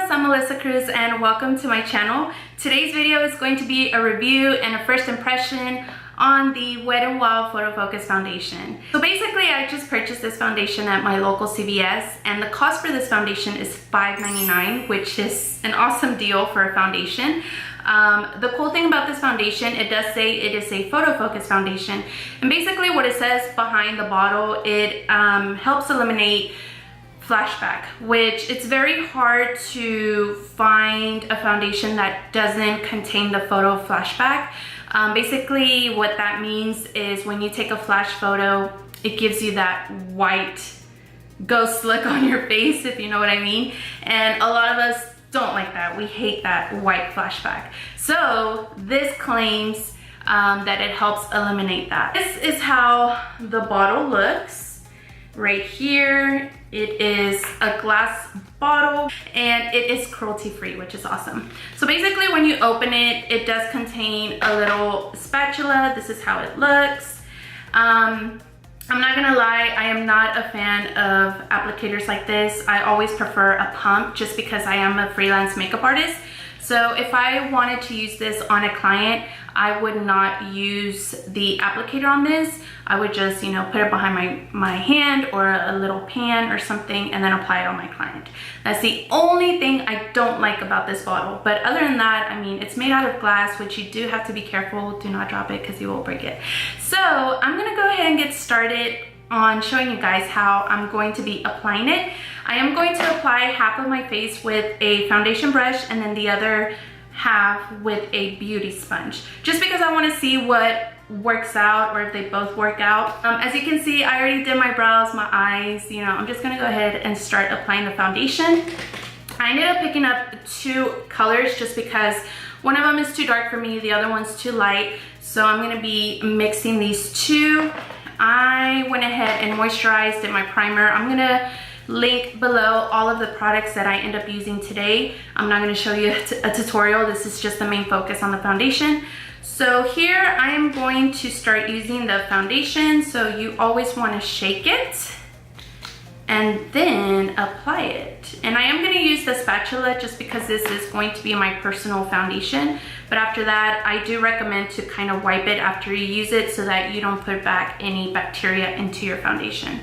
guys, I'm Melissa Cruz and welcome to my channel. Today's video is going to be a review and a first impression on the Wet n Wild Photo Focus foundation. So basically I just purchased this foundation at my local CVS and the cost for this foundation is $5.99, which is an awesome deal for a foundation. The cool thing about this foundation, it does say it is a photo focus foundation, and basically what it says behind the bottle, it helps eliminate flashback, which it's very hard to find a foundation that doesn't contain the photo flashback. Basically what that means is when you take a flash photo, it gives you that white ghost look on your face, if you know what I mean. And a lot of us don't like that. We hate that white flashback. So this claims that it helps eliminate that. This is how the bottle looks. Right here, it is a glass bottle and it is cruelty free, which is awesome. So basically when you open it, it does contain a little spatula. This is how it looks. I'm not gonna lie, I am not a fan of applicators like this. I always prefer a pump just because I am a freelance makeup artist. So if I wanted to use this on a client, I would not use the applicator on this. I would just, you know, put it behind my hand or a little pan or something and then apply it on my client. That's the only thing I don't like about this bottle. But other than that, I mean, it's made out of glass, which you do have to be careful. Do not drop it because you will break it. So I'm gonna go ahead and get started on showing you guys how I'm going to be applying it. I am going to apply half of my face with a foundation brush and then the other half with a beauty sponge, just because I want to see what works out or if they both work out. As you can see, I already did my brows, my eyes, you know, I'm just gonna go ahead and start applying the foundation. I ended up picking up two colors just because one of them is too dark for me, the other one's too light, so I'm gonna be mixing these two. I went ahead and moisturized in my primer. I'm gonna link below all of the products that I end up using today. I'm not going to show you a tutorial. This is just the main focus on the foundation. So here I am going to start using the foundation. So you always want to shake it and then apply it. And I am going to use the spatula just because this is going to be my personal foundation. But after that, I do recommend to kind of wipe it after you use it so that you don't put back any bacteria into your foundation.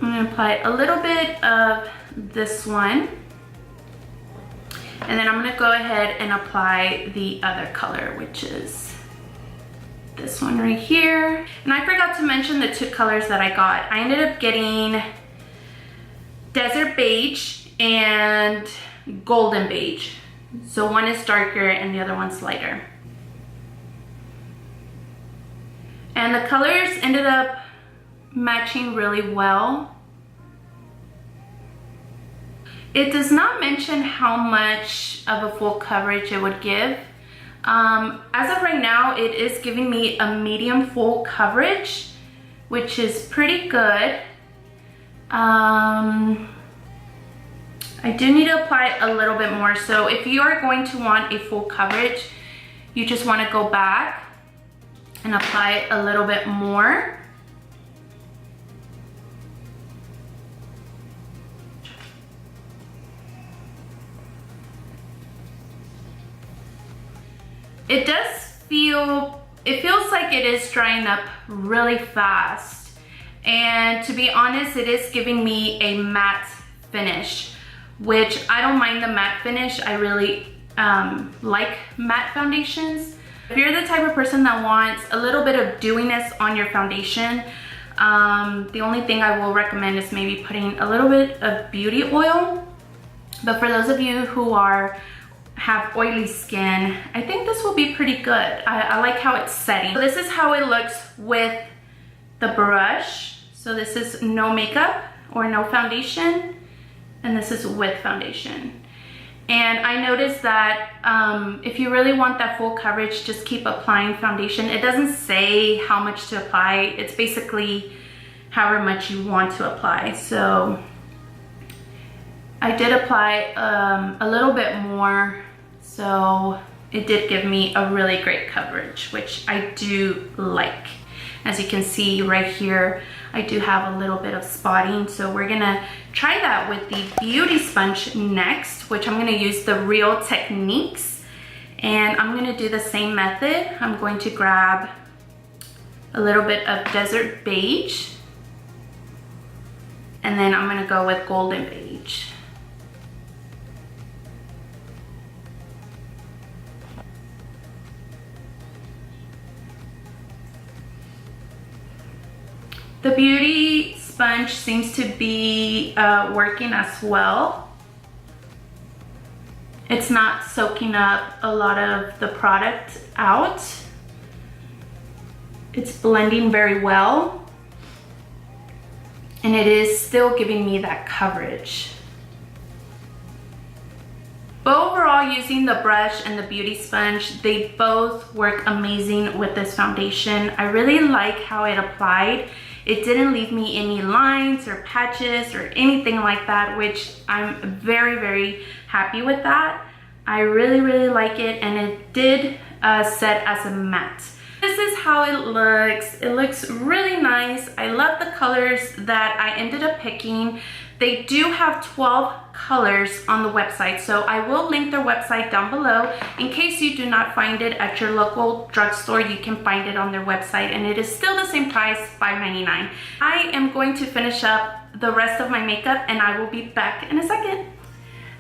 I'm gonna apply a little bit of this one. And then I'm gonna go ahead and apply the other color, which is this one right here. And I forgot to mention the two colors that I got. I ended up getting Desert Beige and Golden Beige. So one is darker and the other one's lighter. And the colors ended up matching really well. It does not mention how much of a full coverage it would give. As of right now, it is giving me a medium full coverage, which is pretty good. I do need to apply a little bit more. So if you are going to want a full coverage, you just want to go back and apply a little bit more. It does feel, it feels like it is drying up really fast. And to be honest, it is giving me a matte finish, which I don't mind the matte finish. I really like matte foundations. If you're the type of person that wants a little bit of dewiness on your foundation, the only thing I will recommend is maybe putting a little bit of beauty oil. But for those of you who have oily skin, I think this will be pretty good. I like how it's setting. So this is how it looks with the brush. So this is no makeup or no foundation, and this is with foundation. And I noticed that if you really want that full coverage, just keep applying foundation. It doesn't say how much to apply. It's basically however much you want to apply. So I did apply a little bit more, so it did give me a really great coverage, which I do like. As you can see right here, I do have a little bit of spotting. So we're gonna try that with the beauty sponge next, which I'm gonna use the Real Techniques. And I'm gonna do the same method. I'm going to grab a little bit of Desert Beige, and then I'm gonna go with Golden Beige. The beauty sponge seems to be working as well. It's not soaking up a lot of the product out. It's blending very well. And it is still giving me that coverage. But overall, using the brush and the beauty sponge, they both work amazing with this foundation. I really like how it applied. It didn't leave me any lines or patches or anything like that, which I'm very, very happy with that. I really, really like it, and it did set as a matte. This is how it looks. It looks really nice. I love the colors that I ended up picking. They do have 12 colors on the website, so I will link their website down below. In case you do not find it at your local drugstore, you can find it on their website, and it is still the same price, $5.99. I am going to finish up the rest of my makeup, and I will be back in a second.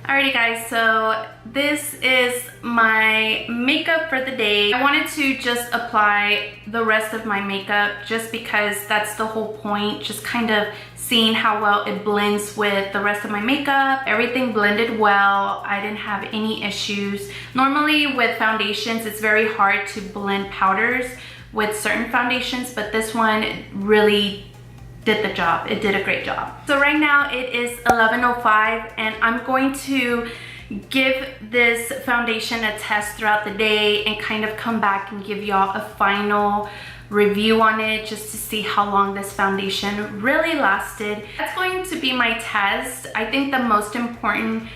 Alrighty guys, so this is my makeup for the day. I wanted to just apply the rest of my makeup just because that's the whole point, just kind of seeing how well it blends with the rest of my makeup. Everything blended well. I didn't have any issues. Normally with foundations, it's very hard to blend powders with certain foundations, but this one really did the job. It did a great job. So right now it is 11:05, and I'm going to give this foundation a test throughout the day and kind of come back and give y'all a final review on it just to see how long this foundation really lasted. That's going to be my test. I think the most important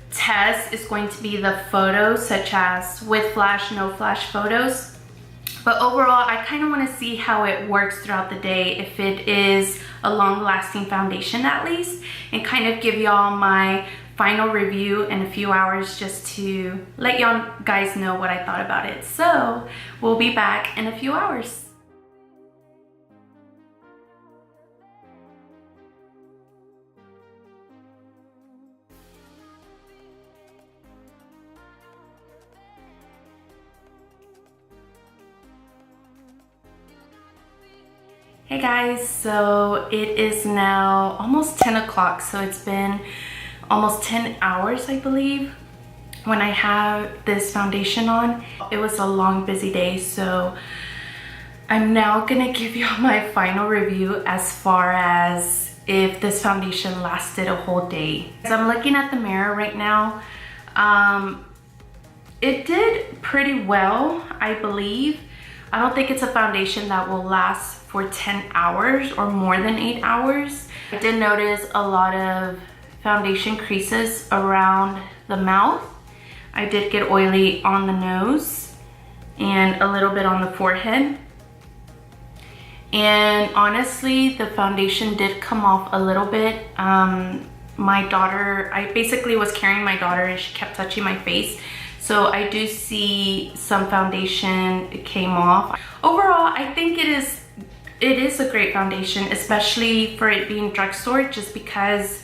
test is going to be the photos, such as with flash, no flash photos. But overall, I kind of want to see how it works throughout the day, if it is a long-lasting foundation at least, and kind of give y'all my final review in a few hours just to let y'all guys know what I thought about it. So we'll be back in a few hours. Hey guys, so it is now almost 10 o'clock, so it's been almost 10 hours, I believe, when I have this foundation on. It was a long, busy day, so I'm now gonna give you my final review as far as if this foundation lasted a whole day. As I'm looking at the mirror right now, it did pretty well, I believe. I don't think it's a foundation that will last for 10 hours or more than 8 hours. I did notice a lot of foundation creases around the mouth. I did get oily on the nose and a little bit on the forehead. And honestly, the foundation did come off a little bit. My daughter, I basically was carrying my daughter and she kept touching my face. So I do see some foundation came off. Overall, I think it is a great foundation, especially for it being drugstore, just because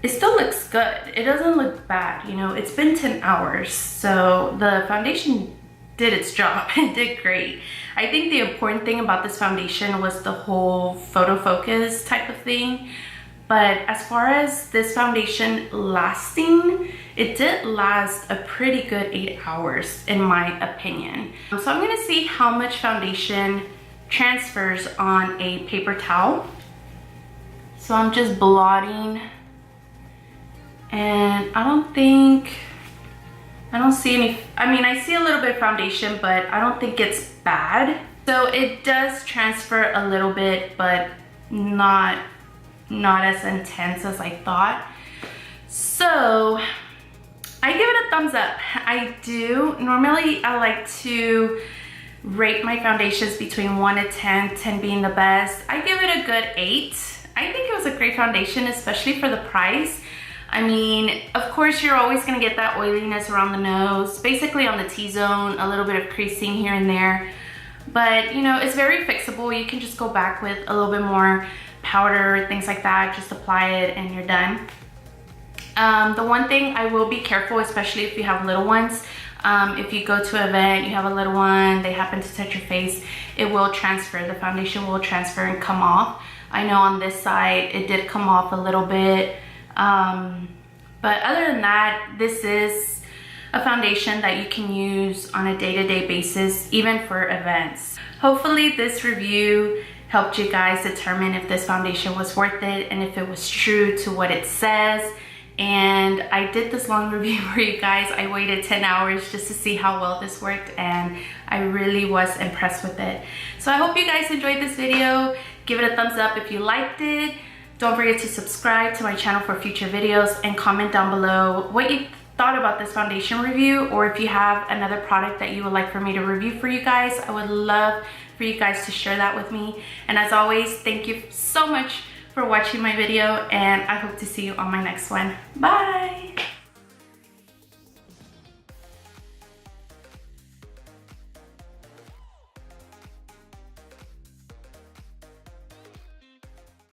it still looks good. It doesn't look bad, you know. It's been 10 hours, so the foundation did its job. It did great. I think the important thing about this foundation was the whole photo focus type of thing. But as far as this foundation lasting, it did last a pretty good 8 hours in my opinion. So I'm gonna see how much foundation transfers on a paper towel. So I'm just blotting, and I don't see any, I mean, I see a little bit of foundation, but I don't think it's bad. So it does transfer a little bit, but not as intense as I thought. So I give it a thumbs up. I do. Normally I like to rate my foundations between 1 to 10, 10 being the best, I give it a good 8. I think it was a great foundation, especially for the price. I mean, of course, you're always gonna get that oiliness around the nose, basically on the T-zone, a little bit of creasing here and there. But, you know, it's very fixable. You can just go back with a little bit more powder, things like that. Just apply it and you're done. The one thing I will be careful, especially if you have little ones, if you go to an event, you have a little one, they happen to touch your face, it will transfer. The foundation will transfer and come off. I know on this side, it did come off a little bit. But other than that, this is a foundation that you can use on a day-to-day basis, even for events. Hopefully this review helped you guys determine if this foundation was worth it and if it was true to what it says. And I did this long review for you guys. I waited 10 hours just to see how well this worked, and I really was impressed with it. So I hope you guys enjoyed this video. Give it a thumbs up if you liked it. Don't forget to subscribe to my channel for future videos, and comment down below what you thought about this foundation review, or if you have another product that you would like for me to review for you guys. I would love for you guys to share that with me. And as always, thank you so much for watching my video, and I hope to see you on my next one. Bye!